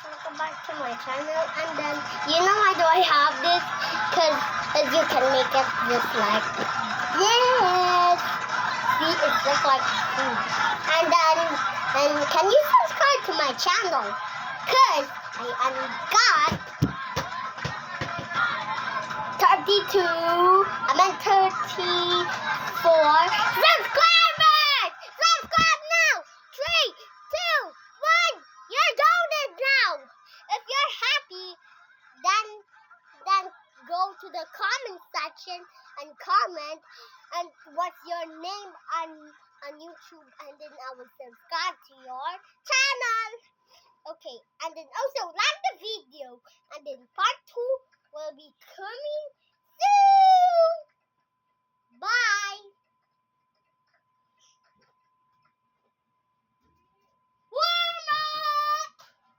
welcome back to my channel. And then, you know why do I have this? Because you can make it just like, yes. See, it looks like food. And then, and can you subscribe to my channel? Because I got 32, I meant 34 subscribers! Subscribe now! 3, 2, 1, you're golden now! If you're happy, then go to the comment section and comment and what's your name on YouTube, and then I will subscribe to your channel. Okay, and then also like the video, and then part 2 will be coming